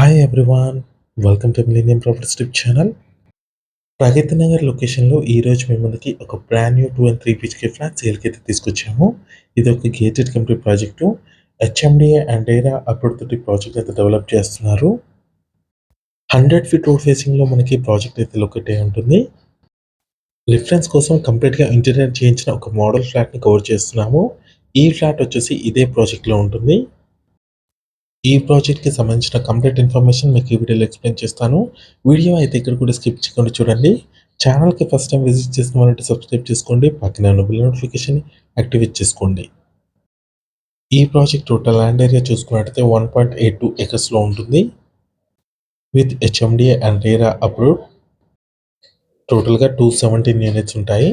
Hi everyone, welcome to millennium properties YouTube channel. Pragathi Nagar లొకేషన్లో ఈరోజు మీ ముందుకి ఒక brand new 2 and 3 BHK flat సేల్కి అయితే తీసుకొచ్చాము. ఇది ఒక gated community project. HMDA and RERA approved తోటి ప్రాజెక్ట్ అయితే డెవలప్ చేస్తున్నారు. 100 ఫీట్ రోడ్ ఫేసింగ్లో మనకి ప్రాజెక్ట్ అయితే లొకేట్ అయి ఉంటుంది. రిఫరెన్స్ కోసం కంప్లీట్గా ఇంటీరియర్ చేయించిన ఒక మోడల్ ఫ్లాట్ని కవర్ చేస్తున్నాము. ఈ ఫ్లాట్ వచ్చేసి ఇదే ప్రాజెక్ట్లో ఉంటుంది. ఈ ప్రాజెక్ట్‌కి సంబంధించిన కంప్లీట్ ఇన్ఫర్మేషన్ మీకు ఈ వీడియోలో ఎక్స్‌ప్లెయిన్ చేస్తాను. వీడియో అయితే ఇక్కడ కూడా స్కిప్ చేయకుండా చూడండి. ఛానల్‌కి ఫస్ట్ టైం విజిట్ చేసిన వాళ్ళంటే సబ్స్క్రైబ్ చేసుకోండి. పక్కనే ఉన్న బెల్ నోటిఫికేషన్ యాక్టివేట్ చేసుకోండి. ఈ ప్రాజెక్ట్ టోటల్ ల్యాండ్ ఏరియా చూసుకున్నట్టయితే 1.82 ఎకర్స్‌లో ఉంటుంది. With HMDA and RERA approved. టోటల్‌గా 217 యూనిట్స్ ఉంటాయి.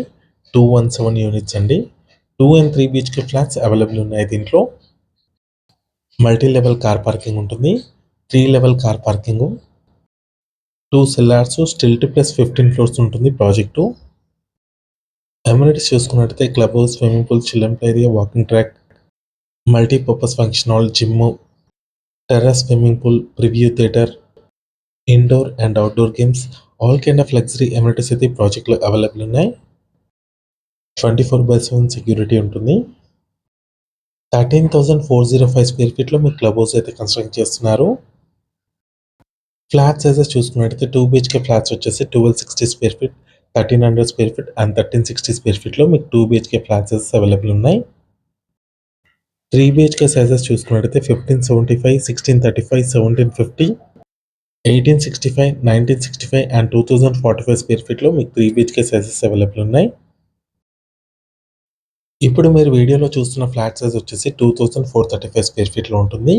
217 యూనిట్స్ అండి. 2 and 3 BHK ఫ్లాట్స్ అవైలబుల్ ఉన్నాయి దీంట్లో. మల్టీ లెవెల్ కార్ పార్కింగ్ ఉంటుంది. 3 level car parking, 2 cellars, stilt plus 15 floors ఉంటుంది ప్రాజెక్టు. అమ్యూనిటీస్ చూసుకున్నట్టయితే club house, swimming pool, children play area, walking track, multipurpose function hall, gym, terrace swimming pool, preview theatre, indoor and outdoor games, all kind of luxury amenities అయితే ప్రాజెక్ట్లో available ఉన్నాయి. 24/7 security ఉంటుంది. 13,405 square ఫీట్లో మీకు club house అయితే construct చేస్తున్నారు. Flat sizes చూసుకున్నట్టయితే 2 BHK flats వచ్చేసి 1260 square feet, 1300 square feet and 1360 square ఫీట్లో మీకు 2 BHK ఫ్లాట్ సైజెస్ అవైలబుల్ ఉన్నాయి. 3 BHK సైజెస్ చూసుకున్నట్టయితే 1575, 1635, 1750, 1865, 1965 అండ్ 2045 స్క్వేర్ ఫీట్లో మీకు 3 BHK సైజెస్ అవైలబుల్ ఉన్నాయి. ఇప్పుడు మీరు వీడియోలో చూస్తున్న ఫ్లాట్ సైజ్ వచ్చేసి 2435 స్క్వేర్ ఫీట్లో ఉంటుంది.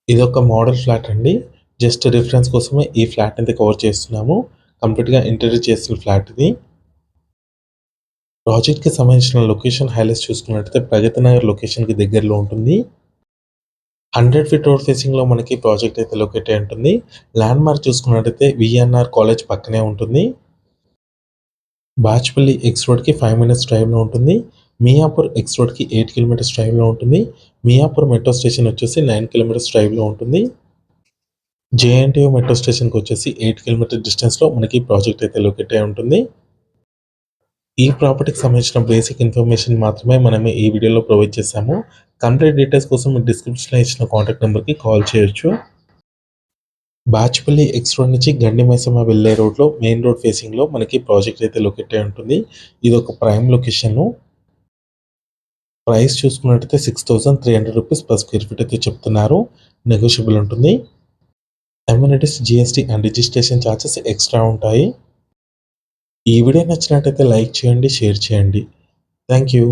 ఇదొక మోడల్ ఫ్లాట్ అండి. జస్ట్ రిఫరెన్స్ కోసమే ఈ ఫ్లాట్ అయితే కవర్ చేస్తున్నాము. కంప్లీట్‌గా ఇంటీరియర్ చేసిన ఫ్లాట్ ఇది. ప్రాజెక్ట్‌కి సంబంధించిన లొకేషన్ హైలైట్స్ చూసుకున్నట్టయితే ప్రగతి నగర్ లొకేషన్‌కి దగ్గరలో ఉంటుంది. 100 ఫీట్ రోడ్ ఫేసింగ్‌లో మనకి ప్రాజెక్ట్ అయితే లొకేట్ అయి ఉంటుంది. ల్యాండ్ మార్క్ చూసుకున్నట్టయితే విఎన్ఆర్ కాలేజ్ పక్కనే ఉంటుంది. బాచ్పల్లి ఎక్స్ రోడ్‌కి 5 మినిట్స్ డ్రైవ్‌లో ఉంటుంది. మియాపూర్ ఎక్స్ రోడ్‌కి 8 కిలోమీటర్స్ డ్రైవ్‌లో ఉంటుంది. మియాపూర్ మెట్రో స్టేషన్ వచ్చేసి 9 కిలోమీటర్స్ డ్రైవ్‌లో ఉంటుంది. జేఎన్టీయూ మెట్రో స్టేషన్‌కి వచ్చేసి 8 కిలోమీటర్ డిస్టెన్స్‌లో మనకి ప్రాజెక్ట్ అయితే లొకేట్ అయి ఉంటుంది. ఈ ప్రాపర్టీకి సంబంధించిన బేసిక్ ఇన్ఫర్మేషన్ మాత్రమే మనం ఈ వీడియోలో ప్రొవైడ్ చేశాము. కంప్లీట్ డీటెయిల్స్ కోసం మీరు డిస్క్రిప్షన్‌లో ఇచ్చిన కాంటాక్ట్ నెంబర్‌కి కాల్ చేయొచ్చు. బాచ్పల్లి ఎక్స్ రోడ్ నుంచి గండి మైసమ్మ వెళ్ళే రోడ్లో మెయిన్ రోడ్ ఫేసింగ్‌లో మనకి ప్రాజెక్ట్ అయితే లొకేట్ అయి ఉంటుంది. ఇదొక ప్రైమ్ లొకేషను. ప్రైస్ చూసుకున్నట్టయితే 6,300 రూపీస్ పర్ స్క్వేర్ ఫీట్ అయితే చెప్తున్నారు. నెగోషియబుల్ ఉంటుంది. Amenities, GST and registration charges extra ఉంటాయి. ఈ వీడియో నచ్చినట్టయితే లైక్ చేయండి, షేర్ చేయండి. Thank you.